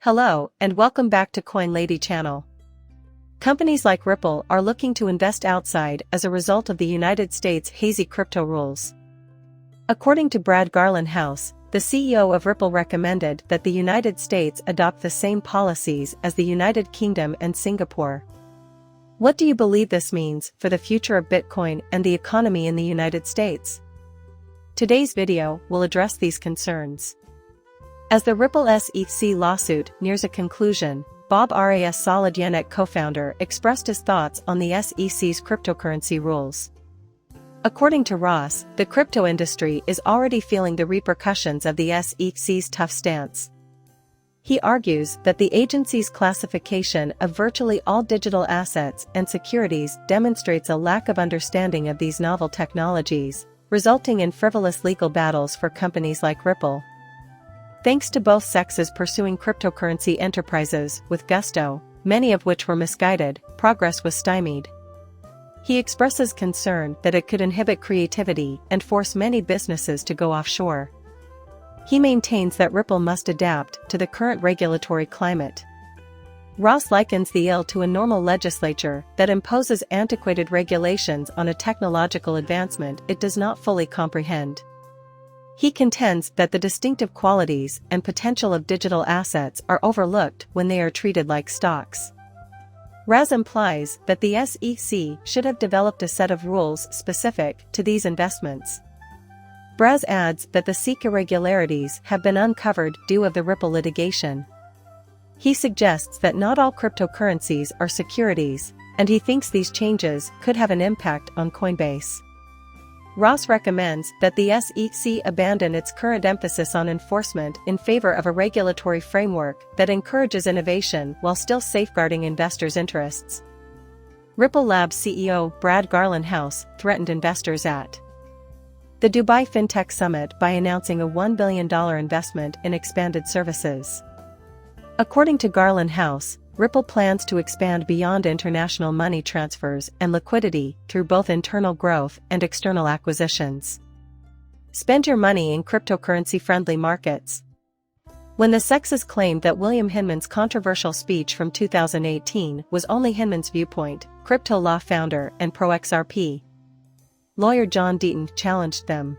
Hello, and welcome back to Coin Lady channel. Companies like Ripple are looking to invest outside as a result of the United States' hazy crypto rules. According to Brad Garlinghouse, the CEO of Ripple recommended that the United States adopt the same policies as the United Kingdom and Singapore. What do you believe this means for the future of Bitcoin and the economy in the United States? Today's video will address these concerns. As the Ripple SEC lawsuit nears a conclusion, Bob Ras Solidyanek, co-founder, expressed his thoughts on the SEC's cryptocurrency rules. According to Ross, the crypto industry is already feeling the repercussions of the SEC's tough stance. He argues that the agency's classification of virtually all digital assets and securities demonstrates a lack of understanding of these novel technologies, resulting in frivolous legal battles for companies like Ripple. Thanks to both sexes pursuing cryptocurrency enterprises with gusto, many of which were misguided, progress was stymied. He expresses concern that it could inhibit creativity and force many businesses to go offshore. He maintains that Ripple must adapt to the current regulatory climate. Ross likens the ill to a normal legislature that imposes antiquated regulations on a technological advancement it does not fully comprehend. He contends that the distinctive qualities and potential of digital assets are overlooked when they are treated like stocks. Raz implies that the SEC should have developed a set of rules specific to these investments. Braz adds that the SEC irregularities have been uncovered due to the Ripple litigation. He suggests that not all cryptocurrencies are securities, and he thinks these changes could have an impact on Coinbase. Ross recommends that the SEC abandon its current emphasis on enforcement in favor of a regulatory framework that encourages innovation while still safeguarding investors' interests. Ripple Labs CEO Brad Garlinghouse threatened investors at the Dubai FinTech Summit by announcing a $1 billion investment in expanded services. According to Garlinghouse, Ripple plans to expand beyond international money transfers and liquidity through both internal growth and external acquisitions. Spend your money in cryptocurrency-friendly markets. When the sexes claimed that William Hinman's controversial speech from 2018 was only Hinman's viewpoint, crypto law founder and pro-XRP lawyer John Deaton challenged them.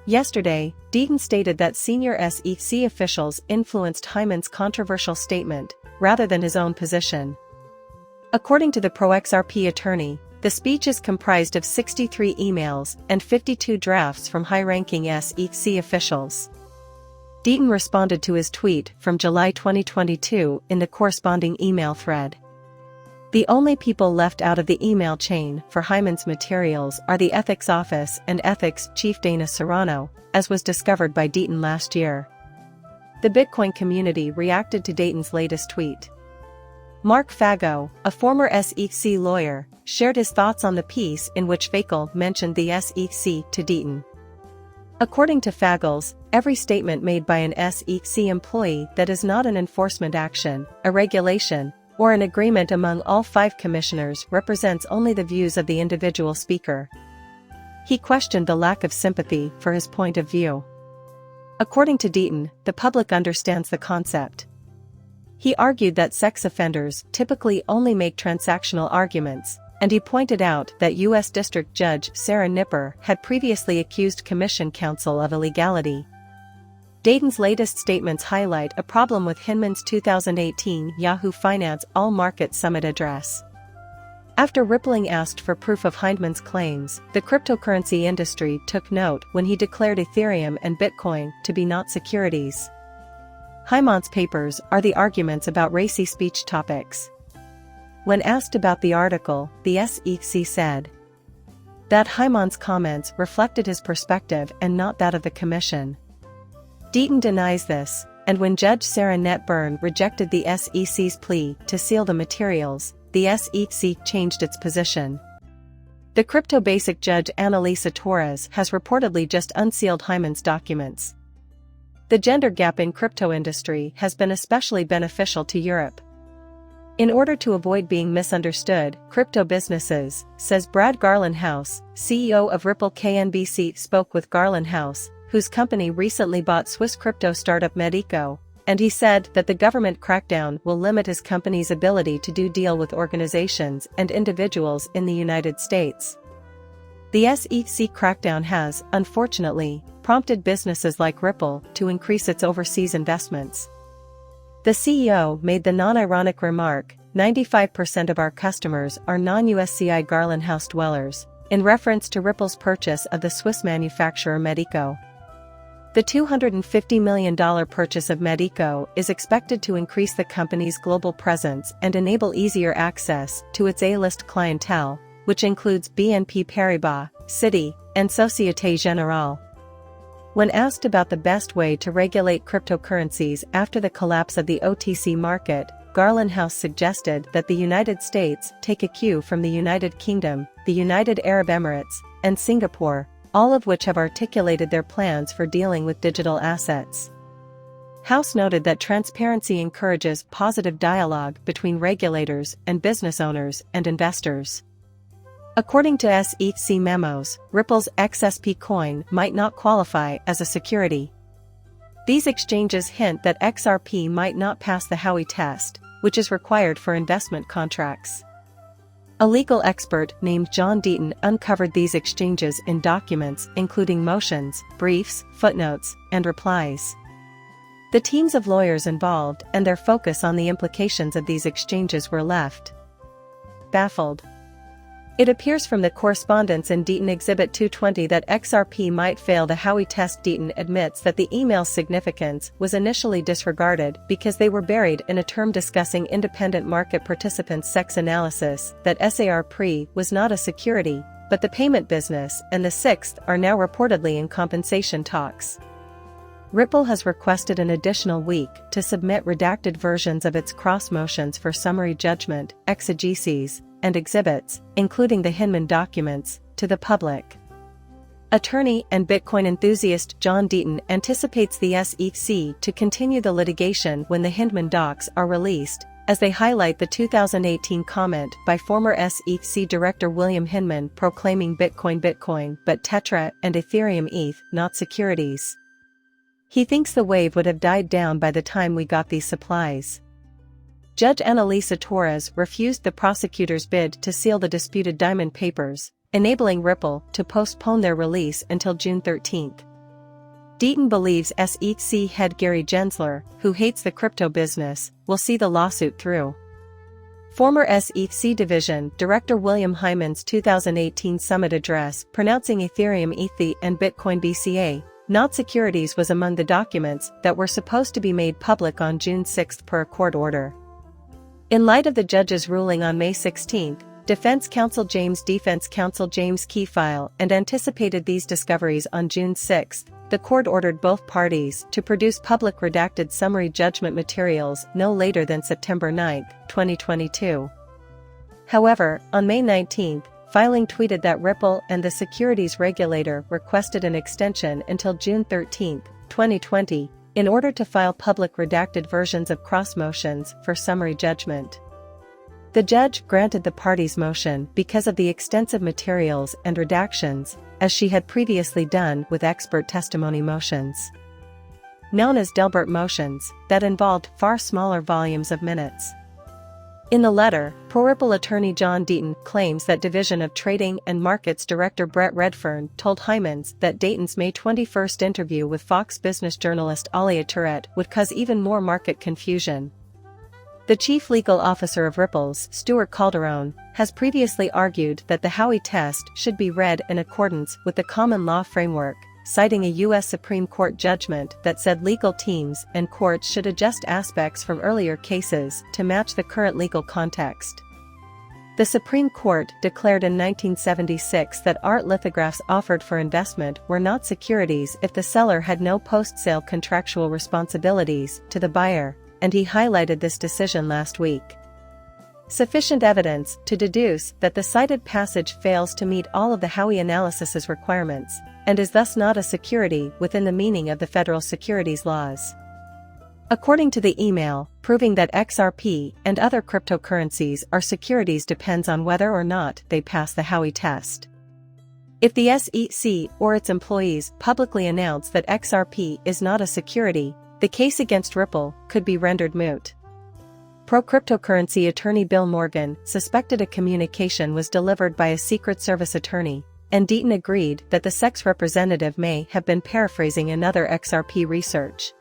Yesterday, Deaton stated that senior SEC officials influenced Hyman's controversial statement rather than his own position. According to the pro-XRP attorney, the speech is comprised of 63 emails and 52 drafts from high-ranking SEC officials. Deaton responded to his tweet from July 2022 in the corresponding email thread. The only people left out of the email chain for Hyman's materials are the Ethics Office and Ethics Chief Dana Serrano, as was discovered by Deaton last year. The Bitcoin community reacted to Deaton's latest tweet. Mark Fago, a former SEC lawyer, shared his thoughts on the piece in which Fakel mentioned the SEC to Deaton. According to Fagles, every statement made by an SEC employee that is not an enforcement action, a regulation, or an agreement among all 5 commissioners represents only the views of the individual speaker. He questioned the lack of sympathy for his point of view. According to Deaton, the public understands the concept. He argued that sex offenders typically only make transactional arguments, and he pointed out that U.S. District Judge Sarah Nipper had previously accused Commission Counsel of illegality. Deaton's latest statements highlight a problem with Hinman's 2018 Yahoo Finance All Market Summit address. After Rippling asked for proof of Hyman's claims, the cryptocurrency industry took note when he declared Ethereum and Bitcoin to be not securities. Hyman's papers are the arguments about racy speech topics. When asked about the article, the SEC said that Hyman's comments reflected his perspective and not that of the Commission. Deaton denies this, and when Judge Sarah Net-Byrne rejected the SEC's plea to seal the materials, the SEC changed its position. The crypto basic judge Annalisa Torres has reportedly just unsealed Hyman's documents. The gender gap in crypto industry has been especially beneficial to Europe. In order to avoid being misunderstood, crypto businesses, says Brad Garlinghouse, CEO of Ripple. KNBC spoke with Garlinghouse, whose company recently bought Swiss crypto startup Medico, and he said that the government crackdown will limit his company's ability to do deal with organizations and individuals in the United States. The SEC crackdown has, unfortunately, prompted businesses like Ripple to increase its overseas investments. The CEO made the non-ironic remark, "95% of our customers are non-USCI Garland House dwellers," in reference to Ripple's purchase of the Swiss manufacturer Medico. The $250 million purchase of Medico is expected to increase the company's global presence and enable easier access to its A-list clientele, which includes BNP Paribas, Citi, and Société Générale. When asked about the best way to regulate cryptocurrencies after the collapse of the OTC market, Garland House suggested that the United States take a cue from the United Kingdom, the United Arab Emirates, and Singapore, all of which have articulated their plans for dealing with digital assets. House noted that transparency encourages positive dialogue between regulators and business owners and investors. According to SEC memos, Ripple's XRP coin might not qualify as a security. These exchanges hint that XRP might not pass the Howey test, which is required for investment contracts. A legal expert named John Deaton uncovered these exchanges in documents including motions, briefs, footnotes, and replies. The teams of lawyers involved and their focus on the implications of these exchanges were left baffled. It appears from the correspondence in Deaton Exhibit 220 that XRP might fail the Howey test. Deaton admits that the email's significance was initially disregarded because they were buried in a term discussing independent market participants' sex analysis, that XRP was not a security, but the payment business, and the sixth are now reportedly in compensation talks. Ripple has requested an additional week to submit redacted versions of its cross motions for summary judgment, exegeses, and exhibits, including the Hinman documents, to the public. Attorney and Bitcoin enthusiast John Deaton anticipates the SEC to continue the litigation when the Hinman docs are released, as they highlight the 2018 comment by former SEC Director William Hinman proclaiming Bitcoin Bitcoin but Tetra and Ethereum ETH not securities. He thinks the wave would have died down by the time we got these supplies. Judge Annalisa Torres refused the prosecutor's bid to seal the disputed diamond papers, enabling Ripple to postpone their release until June 13. Deaton believes SEC head Gary Gensler, who hates the crypto business, will see the lawsuit through. Former SEC Division Director William Hyman's 2018 summit address pronouncing Ethereum ETH and Bitcoin BCA not securities was among the documents that were supposed to be made public on June 6 per a court order. In light of the judge's ruling on May 16, Defense Counsel James Key filed and anticipated these discoveries on June 6. The court ordered both parties to produce public redacted summary judgment materials no later than September 9, 2022. However, on May 19, filing tweeted that Ripple and the securities regulator requested an extension until June 13, 2020, in order to file public redacted versions of cross motions for summary judgment. The judge granted the parties' motion because of the extensive materials and redactions, as she had previously done with expert testimony motions, known as Delbert motions, that involved far smaller volumes of minutes. In the letter, pro-Ripple attorney John Deaton claims that Division of Trading and Markets Director Brett Redfern told Hymans that Deaton's May 21 interview with Fox Business journalist Alia Tourette would cause even more market confusion. The chief legal officer of Ripple's, Stuart Calderon, has previously argued that the Howey test should be read in accordance with the common law framework, citing a U.S. Supreme Court judgment that said legal teams and courts should adjust aspects from earlier cases to match the current legal context. The Supreme Court declared in 1976 that art lithographs offered for investment were not securities if the seller had no post-sale contractual responsibilities to the buyer, and he highlighted this decision last week. Sufficient evidence to deduce that the cited passage fails to meet all of the Howey analysis's requirements, and is thus not a security within the meaning of the federal securities laws. According to the email, proving that XRP and other cryptocurrencies are securities depends on whether or not they pass the Howey test. If the SEC or its employees publicly announce that XRP is not a security, the case against Ripple could be rendered moot. Pro-cryptocurrency attorney Bill Morgan suspected a communication was delivered by a Secret Service attorney, and Deaton agreed that the SEC's representative may have been paraphrasing another XRP research.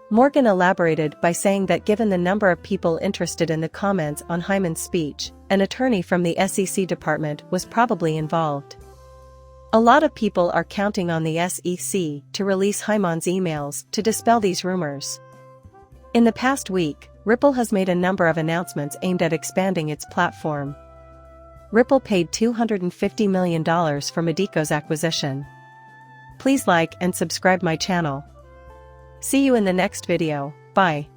Morgan elaborated by saying that given the number of people interested in the comments on Hyman's speech, an attorney from the SEC department was probably involved. A lot of people are counting on the SEC to release Hyman's emails to dispel these rumors. In the past week, Ripple has made a number of announcements aimed at expanding its platform. Ripple paid $250 million for Medico's acquisition. Please like and subscribe my channel. See you in the next video. Bye.